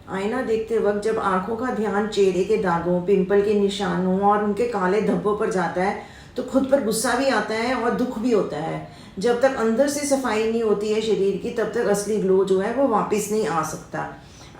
आईना देखते वक्त जब आंखों का ध्यान चेहरे के दागों, पिंपल के निशानों और उनके काले धब्बों पर जाता है तो खुद पर गुस्सा भी आता है और दुख भी होता है। जब तक अंदर से सफाई नहीं होती है शरीर की, तब तक असली ग्लो जो है वो वापस नहीं आ सकता।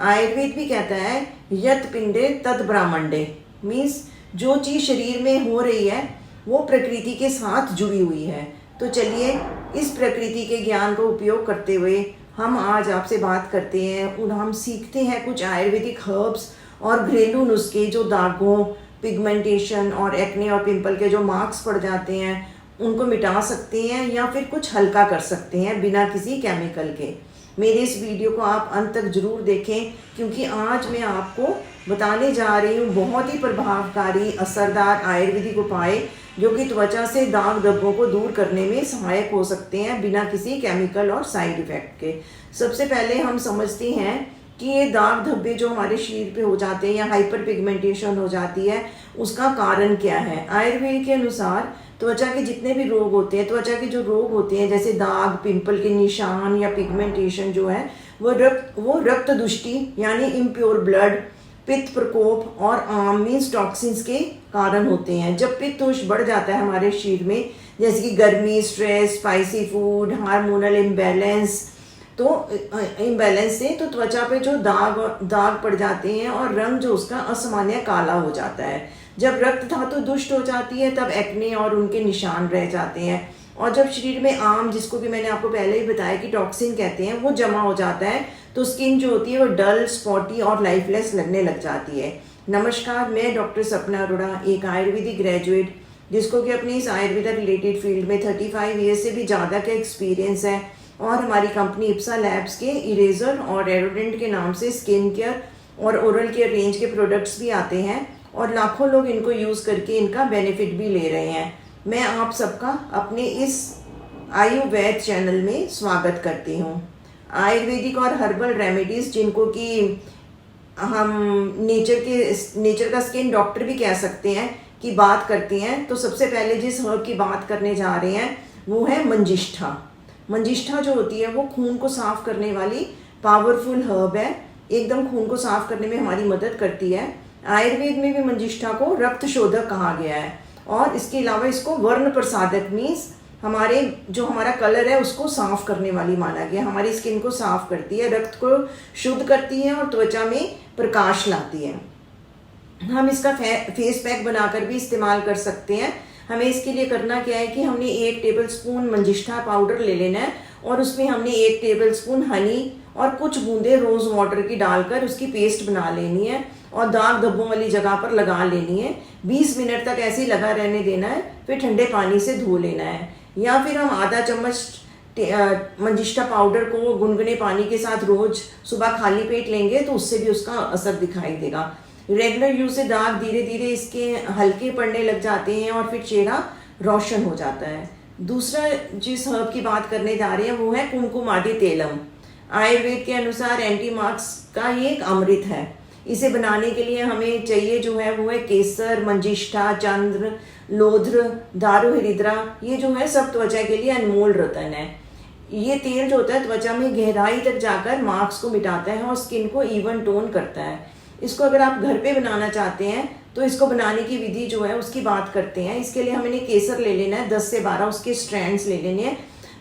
आयुर्वेद भी कहता है यत पिंडे तद ब्रह्मांडे, मीन्स जो चीज़ शरीर में हो रही है वो प्रकृति के साथ जुड़ी हुई है। तो चलिए इस प्रकृति के ज्ञान का उपयोग करते हुए हम आज आपसे बात करते हैं और हम सीखते हैं कुछ आयुर्वेदिक हर्ब्स और घरेलू नुस्खे जो दागों, पिगमेंटेशन और एक्ने और पिंपल के जो मार्क्स पड़ जाते हैं उनको मिटा सकते हैं या फिर कुछ हल्का कर सकते हैं बिना किसी केमिकल के। मेरे इस वीडियो को आप अंत तक ज़रूर देखें, क्योंकि आज मैं आपको बताने जा रही हूँ बहुत ही प्रभावकारी असरदार आयुर्वेदिक उपाय जो कि त्वचा से दाग धब्बों को दूर करने में सहायक हो सकते हैं बिना किसी केमिकल और साइड इफ़ेक्ट के। सबसे पहले हम समझते हैं कि ये दाग धब्बे जो हमारे शरीर पे हो जाते हैं या हाइपर पिगमेंटेशन हो जाती है, उसका कारण क्या है। आयुर्वेद के अनुसार त्वचा के जितने भी रोग होते हैं, त्वचा के जो रोग होते हैं जैसे दाग, पिंपल के निशान या पिगमेंटेशन जो है वो रक्त दुष्टि यानी इम्प्योर ब्लड, पित्त प्रकोप और मीन्स टॉक्सिन्स के कारण होते हैं। जब पित्त दोष बढ़ जाता है हमारे शरीर में, जैसे कि गर्मी, stress, spicy food, hormonal imbalance, तो इम्बैलेंस से तो त्वचा पे जो दाग पड़ जाते हैं और रंग जो उसका असामान्य काला हो जाता है। जब रक्त धातु दुष्ट हो जाती है तब एक्ने और उनके निशान रह जाते हैं। और जब शरीर में आम, जिसको कि मैंने आपको पहले ही बताया कि टॉक्सिन कहते हैं, वो जमा हो जाता है तो स्किन जो होती है वो डल, स्पॉटी और लाइफलेस लगने लग जाती है। नमस्कार, मैं डॉक्टर सपना अरोड़ा, एक आयुर्वेदिक ग्रेजुएट जिसको कि अपनी इस आयुर्वेदा रिलेटेड फील्ड में 35 ईयर से भी ज़्यादा का एक्सपीरियंस है। और हमारी कंपनी इप्सा लैब्स के इरेजर और एरोडेंट के नाम से स्किन केयर और ओरल केयर रेंज के प्रोडक्ट्स भी आते हैं और लाखों लोग इनको यूज़ करके इनका बेनिफिट भी ले रहे हैं। मैं आप सबका अपने इस आयुर्वेद चैनल में स्वागत करती हूँ। आयुर्वेदिक और हर्बल रेमेडीज़ जिनको कि हम नेचर का स्किन डॉक्टर भी कह सकते हैं कि बात करती हैं, तो सबसे पहले जिस हर्ब की बात करने जा रहे हैं वो है मंजिष्ठा। मंजिष्ठा जो होती है वो खून को साफ करने वाली पावरफुल हर्ब है, एकदम खून को साफ करने में हमारी मदद करती है। आयुर्वेद में भी मंजिष्ठा को रक्त शोधक कहा गया है और इसके अलावा इसको वर्ण प्रसादक, मीन्स हमारा कलर है उसको साफ करने वाली माना गया। हमारी स्किन को साफ करती है, रक्त को शुद्ध करती है और त्वचा में प्रकाश लाती है। हम इसका फेस पैक बनाकर भी इस्तेमाल कर सकते हैं। हमें इसके लिए करना क्या है कि हमने 1 टेबलस्पून मंजिष्ठा पाउडर ले लेना है और उसमें हमने 1 टेबलस्पून हनी और कुछ बूंदे रोज़ वाटर की डालकर उसकी पेस्ट बना लेनी है और दाग धब्बों वाली जगह पर लगा लेनी है। 20 मिनट तक ऐसे ही लगा रहने देना है, फिर ठंडे पानी से धो लेना है। या फिर हम आधा चम्मच मंजिष्ठा पाउडर को गुनगुने पानी के साथ रोज सुबह खाली पेट लेंगे तो उससे भी उसका असर दिखाई देगा। रेगुलर यूज से दाग धीरे धीरे इसके हल्के पड़ने लग जाते हैं और फिर चेहरा रोशन हो जाता है। दूसरा जिस हर्ब की बात करने जा रहे हैं वो है कुमकुमादि तेलम। आयुर्वेद के अनुसार एंटी मार्क्स का ये एक अमृत है। इसे बनाने के लिए हमें चाहिए जो है वो है केसर, मंजिष्ठा, चंद्र, लोध्र, दारू हरिद्रा। ये जो है सब त्वचा के लिए अनमोल रतन है। ये तेल जो होता है त्वचा में गहराई तक जाकर मार्क्स को मिटाता है और स्किन को इवन टोन करता है। इसको अगर आप घर पे बनाना चाहते हैं तो इसको बनाने की विधि जो है उसकी बात करते हैं। इसके लिए हमें केसर ले लेना है, 10 से 12 उसके स्ट्रैंड्स ले लेने हैं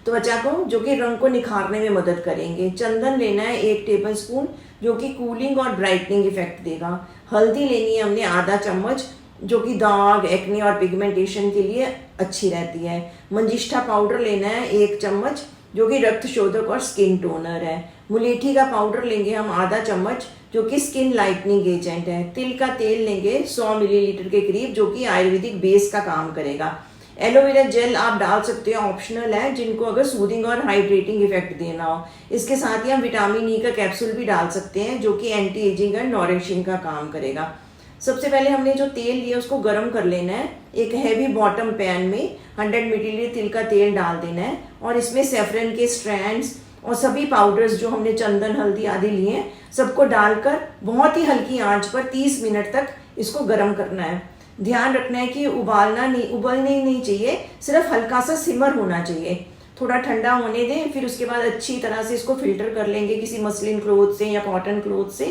त्वचा को, जो कि रंग को निखारने में मदद करेंगे। चंदन लेना है 1 टेबलस्पून जो कि कूलिंग और ब्राइटनिंग इफेक्ट देगा। हल्दी लेनी है हमने आधा चम्मच जो कि दाग, एक्ने और पिगमेंटेशन के लिए अच्छी रहती है। मंजिष्ठा पाउडर लेना है 1 चम्मच जो कि रक्त शोधक और स्किन टोनर है। मुलेठी का पाउडर लेंगे हम आधा चम्मच जो कि स्किन लाइटनिंग एजेंट है। तिल का तेल लेंगे 100 मिलीलीटर के करीब जो कि आयुर्वेदिक बेस का काम करेगा। एलोवेरा जेल आप डाल सकते हो, ऑप्शनल है जिनको अगर सूदिंग और हाइड्रेटिंग इफेक्ट देना हो। इसके साथ ही हम विटामिन ई का कैप्सूल भी डाल सकते हैं जो कि एंटी एजिंग एंड नॉरिशिंग का काम करेगा। सबसे पहले हमने जो तेल लिया उसको गर्म कर लेना है। एक हैवी बॉटम पैन में 100 मिलीलीटर तिल का तेल डाल देना है और इसमें सेफ्रन के स्ट्रैंड्स और सभी पाउडर्स जो हमने चंदन, हल्दी आदि लिए हैं सबको डालकर बहुत ही हल्की आंच पर 30 मिनट तक इसको गर्म करना है। ध्यान रखना है कि उबलने नहीं चाहिए, सिर्फ हल्का सा सिमर होना चाहिए। थोड़ा ठंडा होने दें, फिर उसके बाद अच्छी तरह से इसको फिल्टर कर लेंगे किसी मसलिन क्लोथ से या कॉटन क्लोथ से।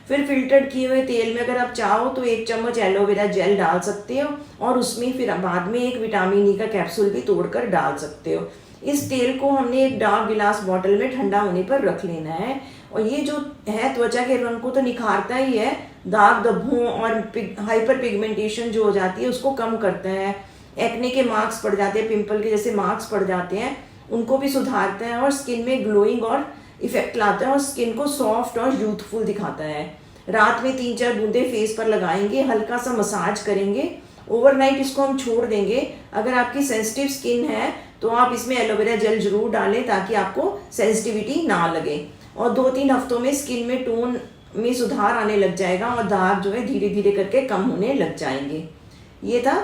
फिर फिल्टर्ड किए हुए तेल में अगर आप चाहो तो 1 चम्मच एलोवेरा जेल डाल सकते हो और उसमें फिर बाद में एक विटामिन ई का कैप्सूल भी तोड़कर डाल सकते हो। इस तेल को हमने एक डार्क गिलास बॉटल में ठंडा होने पर रख लेना है। और ये जो है त्वचा के रंग को तो निखारता ही है, दाग धब्बों और हाइपर पिगमेंटेशन जो हो जाती है उसको कम करता है। एक्ने के मार्क्स पड़ जाते हैं, पिंपल के जैसे मार्क्स पड़ जाते हैं, उनको भी सुधारता है और स्किन में ग्लोइंग और इफेक्ट लाता है और स्किन को सॉफ्ट और यूथफुल दिखाता है। रात में 3-4 बूंदे फेस पर लगाएंगे, हल्का सा मसाज करेंगे, ओवरनाइट इसको हम छोड़ देंगे। अगर आपकी सेंसिटिव स्किन है तो आप इसमें एलोवेरा जेल जरूर डालें ताकि आपको सेंसिटिविटी ना लगे। और 2-3 हफ्तों में स्किन में टोन में सुधार आने लग जाएगा और दाग जो है धीरे धीरे करके कम होने लग जाएंगे। ये था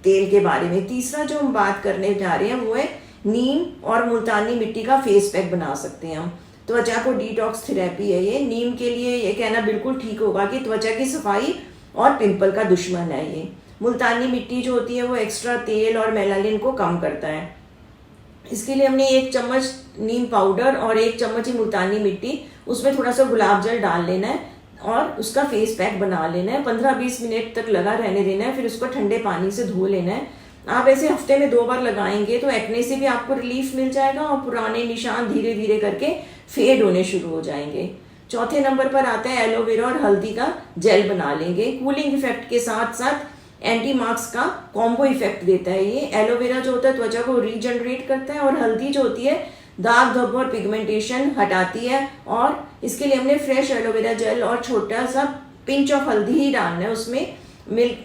तेल के बारे में। तीसरा जो हम बात करने जा रहे हैं वो है नीम और मुल्तानी मिट्टी का फेस पैक बना सकते हैं हम। त्वचा को डिटॉक्स थेरेपी है ये। नीम के लिए ये कहना बिल्कुल ठीक होगा कि त्वचा की सफाई और पिंपल का दुश्मन है ये। मुल्तानी मिट्टी जो होती है वो एक्स्ट्रा तेल और मेलानिन को कम करता है। इसके लिए हमने 1 चम्मच नीम पाउडर और 1 चम्मच ही मुल्तानी मिट्टी, उसमें थोड़ा सा गुलाब जल डाल लेना है और उसका फेस पैक बना लेना है। 15-20 मिनट तक लगा रहने देना है, फिर उसको ठंडे पानी से धो लेना है। आप ऐसे हफ्ते में 2 बार लगाएंगे तो एक्ने से भी आपको रिलीफ मिल जाएगा और पुराने निशान धीरे धीरे करके फेड होने शुरू हो जाएंगे। चौथे नंबर पर आता है एलोवेरा और हल्दी का जेल बना लेंगे। कूलिंग इफेक्ट के साथ साथ एंटी मार्क्स का कॉम्बो इफेक्ट देता है ये। एलोवेरा जो होता है त्वचा को रीजनरेट करता है और हल्दी जो होती है दाग धब्बों और पिगमेंटेशन हटाती है। और इसके लिए हमने फ्रेश एलोवेरा जेल और छोटा सा पिंच ऑफ हल्दी ही डालना है उसमें,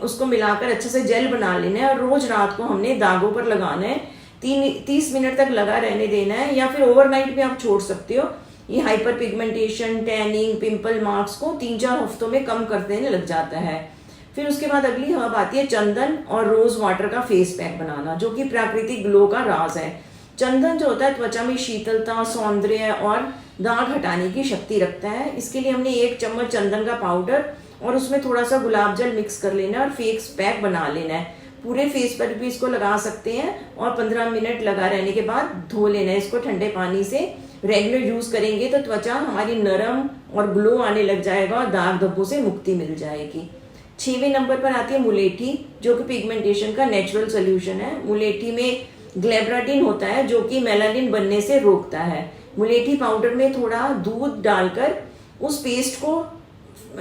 उसको मिलाकर अच्छे से जेल बना लेना है और रोज रात को हमने दागों पर लगाना है। 30 मिनट तक लगा रहने देना है या फिर ओवरनाइट भी आप छोड़ सकते हो। ये hyper pigmentation, tanning, pimple marks को 3-4 हफ्तों में कम कर देने लग जाता है। फिर उसके बाद अगली हब आती है चंदन और रोज वाटर का फेस पैक बनाना, जो कि प्राकृतिक ग्लो का राज है। चंदन जो होता है त्वचा में शीतलता, सौंदर्य और दाग हटाने की शक्ति रखता है। इसके लिए हमने 1 चम्मच चंदन का पाउडर और उसमें थोड़ा सा गुलाब जल मिक्स कर लेना है और फेस पैक बना लेना है। पूरे फेस पर भी इसको लगा सकते हैं और 15 मिनट लगा रहने के बाद धो लेना है इसको ठंडे पानी से। रेगुलर यूज करेंगे तो त्वचा हमारी नरम और ग्लो आने लग जाएगा और दाग धब्बों से मुक्ति मिल जाएगी। 6वें नंबर पर आती है मुलेठी, जो कि पिगमेंटेशन का नेचुरल सोल्यूशन है। मुलेठी में ग्लेब्राडिन होता है जो कि मेलानिन बनने से रोकता है। मुलेठी पाउडर में थोड़ा दूध डालकर उस पेस्ट को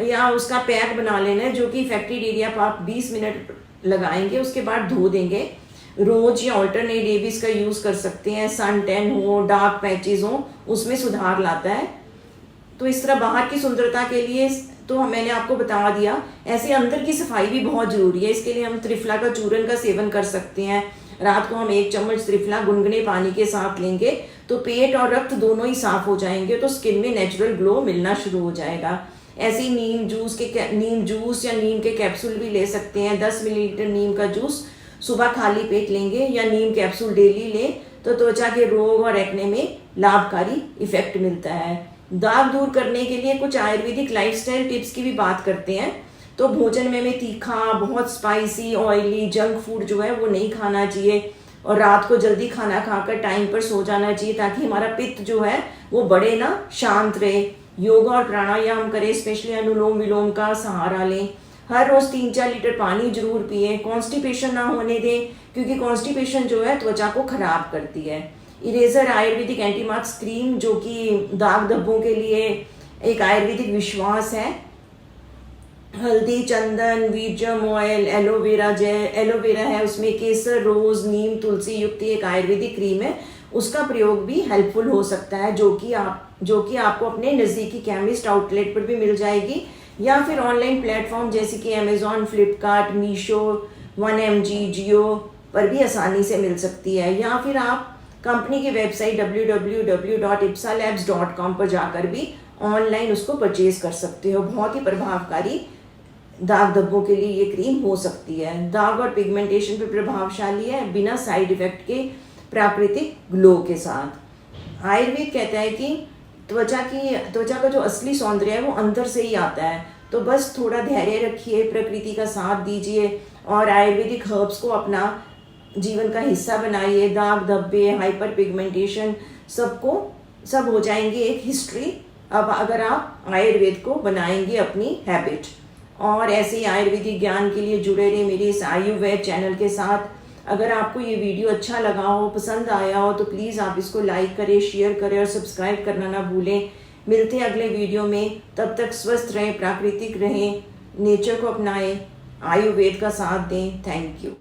या उसका पैक बना लेना है, जो कि इफेक्टेड एरिया पर आप 20 मिनट लगाएंगे, उसके बाद धो देंगे। रोज या ऑल्टरनेट डे भी इसका यूज कर सकते हैं। सन टैन हो, डार्क पैचेस हो, उसमें सुधार लाता है। तो इस तरह बाहर की सुंदरता के लिए तो मैंने आपको बता दिया, ऐसे अंदर की सफाई भी बहुत जरूरी है। इसके लिए हम त्रिफला का चूरन का सेवन कर सकते हैं। रात को हम 1 चम्मच त्रिफला गुनगुने पानी के साथ लेंगे तो पेट और रक्त दोनों ही साफ हो जाएंगे, तो स्किन में नेचुरल ग्लो मिलना शुरू हो जाएगा। ऐसे ही नीम जूस या नीम के कैप्सूल भी ले सकते हैं। 10 मिलीलीटर नीम का जूस सुबह खाली पेट लेंगे या नीम कैप्सूल डेली लें तो त्वचा के रोग और एक्ने में लाभकारी इफेक्ट मिलता है। दाग दूर करने के लिए कुछ आयुर्वेदिक लाइफस्टाइल टिप्स की भी बात करते हैं। तो भोजन में तीखा, बहुत स्पाइसी, ऑयली, जंक फूड जो है वो नहीं खाना चाहिए और रात को जल्दी खाना खाकर टाइम पर सो जाना चाहिए ताकि हमारा पित्त जो है वो बढ़े ना, शांत रहे। योगा और प्राणायाम करें, स्पेशली अनुलोम विलोम का सहारा लें। हर रोज 3-4 लीटर पानी जरूर पिए। कॉन्स्टिपेशन ना होने दें, क्योंकि कॉन्स्टिपेशन जो है त्वचा को खराब करती है। Eraser Ayurvedic anti marks cream, जो कि दाग धब्बों के लिए एक आयुर्वेदिक विश्वास है। हल्दी, चंदन, वीरजम ऑयल, एलोवेरा जेल, एलोवेरा है उसमें, केसर, रोज, नीम, तुलसी युक्त एक आयुर्वेदिक क्रीम है, उसका प्रयोग भी हेल्पफुल हो सकता है, जो कि आपको अपने नज़दीकी केमिस्ट आउटलेट पर भी मिल जाएगी या फिर ऑनलाइन प्लेटफॉर्म जैसे कि अमेजॉन, फ्लिपकार्ट, मीशो, 1mg, जियो पर भी आसानी से मिल सकती है। या फिर आप कंपनी की वेबसाइट www.ipsalabs.com पर जाकर भी ऑनलाइन उसको परचेज कर सकते हो। बहुत ही प्रभावकारी दाग धब्बों के लिए ये क्रीम हो सकती है। दाग और पिगमेंटेशन पे प्रभावशाली है, बिना साइड इफेक्ट के, प्राकृतिक ग्लो के साथ। आयुर्वेद कहता है कि त्वचा का जो असली सौंदर्य है वो अंदर से ही आता है। तो बस थोड़ा धैर्य रखिए, प्रकृति का साथ दीजिए और आयुर्वेदिक हर्ब्स को अपना जीवन का हिस्सा बनाइए। दाग धब्बे, हाइपर पिगमेंटेशन सब हो जाएंगे एक हिस्ट्री अब अगर आप आयुर्वेद को बनाएंगे अपनी हैबिट। और ऐसे ही आयुर्वेदिक ज्ञान के लिए जुड़े रहे मेरे इस आयुर्वेद चैनल के साथ। अगर आपको ये वीडियो अच्छा लगा हो, पसंद आया हो, तो प्लीज़ आप इसको लाइक करें, शेयर करें और सब्सक्राइब करना ना भूलें। मिलते हैं अगले वीडियो में, तब तक स्वस्थ रहें, प्राकृतिक रहें, नेचर को अपनाएं, आयुर्वेद का साथ दें। Thank you.